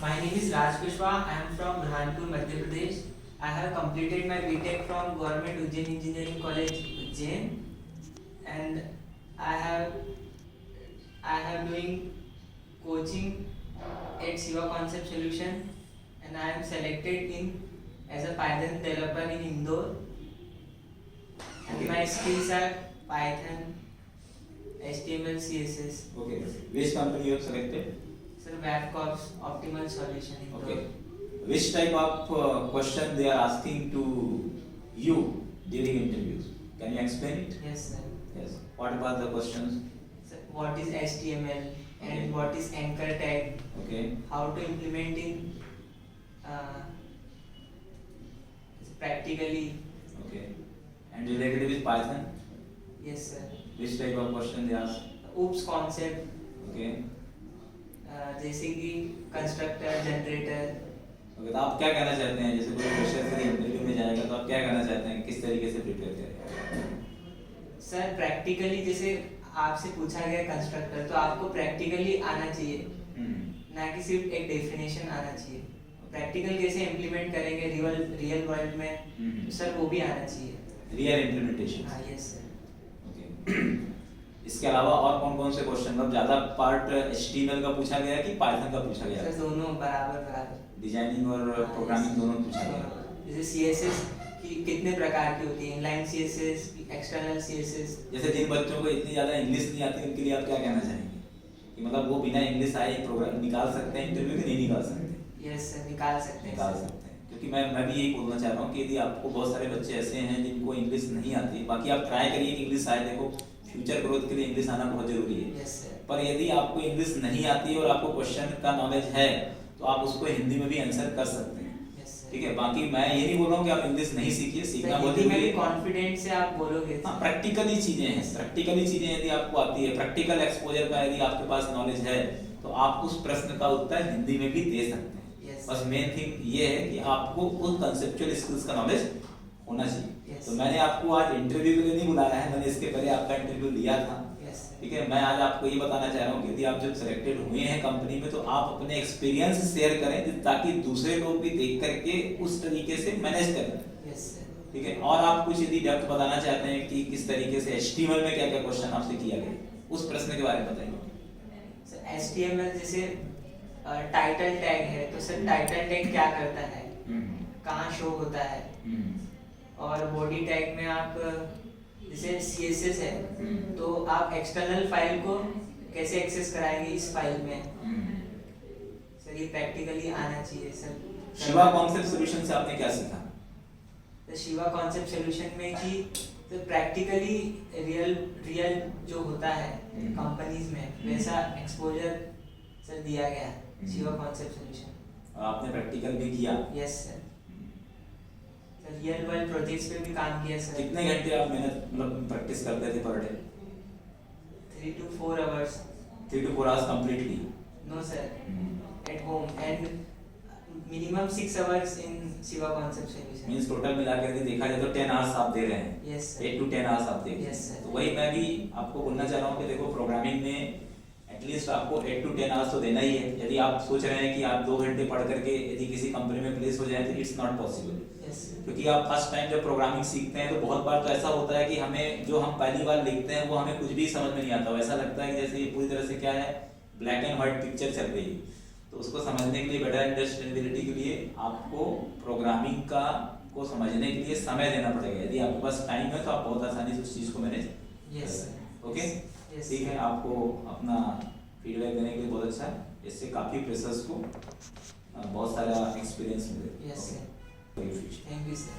My name is Raj Kushwa. I am from Burhanpur, Madhya Pradesh. I have completed my BTech from Government Ujjain Engineering College, Ujjain, and I have I have doing coaching at Shiva Concept Solution, and I am selected in as a Python developer in Indore. And my skills are Python, HTML, CSS. Okay. Which company you have selected? Sir, Webcorps Optimal Solution Indore. Okay. Which type of question they are asking to you during interviews? Can you explain it? Yes, sir. Yes. What about the questions? Sir, what is HTML and Okay. what is anchor tag? Okay. How to implement in uh, practically? Okay. And related with Python? Yes, sir. Which type of question they ask? OOPS concept, Okay. जैसे कि constructor, generator. Okay, तो आप क्या कहना चाहते हैं, जैसे कोई फ्रेशर से इंटरव्यू में जाएगा तो आप क्या कहना चाहते हैं, किस तरीके से प्रिपेयर करें? सर प्रैक्टिकली जैसे आपसे पूछा गया कंस्ट्रक्टर, तो आपको प्रैक्टिकली आना चाहिए, ना कि सिर्फ एक डेफिनेशन आना चाहिए. प्रैक्टिकल कैसे इम्प्लीमेंट करेंगे रियल वर्ल्ड में, तो सर वो भी आना चाहिए. Real implementation. हाँ, यस सर. ओके. इसके अलावा और कौन कौन से क्वेश्चन, मतलब ज्यादा पार्ट HTML का पूछा गया कि पाइथन का पूछा गया? सर दोनों बराबर बराबर. डिजाइनिंग और प्रोग्रामिंग दोनों पूछा गया. जैसे CSS की कितने प्रकार की होती है, इनलाइन CSS, एक्सटर्नल CSS. जैसे जिन बच्चों को इतनी ज्यादा इंग्लिश नहीं आती उनके लिए आप क्या कहना चाहेंगे कि मतलब वो बिना इंग्लिश आए प्रोग्राम निकाल सकते हैं इंटरव्यू, कि नहीं निकाल सकते? यस सर, निकाल सकते हैं. निकाल सकते हैं, क्योंकि मैं भी यही बोलना चाह रहा हूँ कि यदि आपको बहुत सारे बच्चे ऐसे हैं जिनको इंग्लिश नहीं आती, बाकी आप ट्राई करिए कि इंग्लिश आए. देखो, फ्यूचर ग्रोथ के लिए इंग्लिश आना बहुत जरूरी है. Yes sir. पर यदि आपको इंग्लिश नहीं आती और आपको क्वेश्चन का नॉलेज है तो आप उसको हिंदी में भी आंसर कर सकते हैं. Yes sir. ठीक है. बाकी मैं ये नहीं बोल रहा हूँ कि आप इंग्लिश नहीं सीखिए, सीखना बहुत हिंदी में जरूरी भी है. कॉन्फिडेंट से आप बोलोगे. हाँ, प्रैक्टिकली चीजें हैं. प्रैक्टिकली चीजें यदि आपको आती है, प्रैक्टिकल एक्सपोजर का यदि आपके पास नॉलेज है तो आप उस प्रश्न का उत्तर हिंदी में भी दे सकते हैं. बस मेन थिंग ये है कि आपको उस कंसेप्चुअल स्किल्स का नॉलेज होना चाहिए. तो मैंने आपको आज इंटरव्यू के लिए नहीं बुलाया है, मैंने इसके पहले आपका इंटरव्यू लिया था. ठीक है. मैं आज आपको ये बताना चाह रहा हूँ कि यदि आप जब सिलेक्टेड हुए हैं कंपनी में तो आप अपने एक्सपीरियंस शेयर करें ताकि दूसरे लोग भी देख करके उस तरीके से मैनेज करें. ठीक है. और आप कुछ यदि डेप्थ बताना चाहते हैं कि किस तरीके से HTML में क्या क्या क्वेश्चन आपसे किया गया, उस प्रश्न के बारे में बताइए. सर HTML जैसे टाइटल टैग है, तो सर टाइटल टैग क्या करता है, कहाँ शो होता है. और बॉडी टैग में आप जैसे CSS है तो आप एक्सटर्नल फाइल को कैसे एक्सेस कराएंगे इस फाइल में. सर ये प्रैक्टिकली आना चाहिए सर. शिवा कॉन्सेप्ट सॉल्यूशन से आपने क्या सीखा? तो शिवा कॉन्सेप्ट सॉल्यूशन में कि तो प्रैक्टिकली रियल जो होता है कंपनीज में वैसा एक्सपोजर सर दिया गया शिवा कॉन्सेप्ट सॉल्यूशन. और आपने प्रैक्टिकल भी किया? Yes sir. Real world projects पे भी काम किया सर. कितने घंटे आप मेहनत मतलब प्रैक्टिस करते थे per day? 3 to 4 hours. 3 to 4 hours completely? No sir, at home, and minimum 6 hours in Shiva Concept Solution. Means total मिलाकर के देखा जाए तो 10 hours आप दे रहे हैं. Yes sir. 8 to 10 hours आप दे रहे हैं. Yes sir. तो वही मैं भी आपको बोलना चाह रहा हूँ कि देखो, प्रोग्रामिंग में एटलीस्ट आपको 8 to 10 hours तो देना ही है. यदि आप सोच रहे हैं कि आप 2 घंटे पढ़ करके यदि किसी कंपनी में प्लेस हो जाए तो इट्स नॉट पॉसिबल. क्योंकि आप फर्स्ट टाइम जब प्रोग्रामिंग सीखते हैं तो बहुत बार तो ऐसा होता है कि हमें जो हम पहली बार लिखते हैं वो हमें कुछ भी समझ में नहीं आता. ऐसा लगता है कि जैसे ये पूरी तरह से क्या है, ब्लैक एंड व्हाइट पिक्चर चल रही है. तो उसको समझने के लिए, बेटर अंडरस्टैंडेबिलिटी के लिए आपको प्रोग्रामिंग का को समझने के लिए समय देना पड़ेगा. यदि आपके पास टाइम है तो आप बहुत आसानी से उस चीज को मैनेज. यस. ओके, ठीक है. आपको अपना फीडबैक देने के लिए बहुत अच्छा है. इससे काफी फ्रेशर्स को बहुत सारा एक्सपीरियंस मिले. Yes sir. for your future. Thank you sir.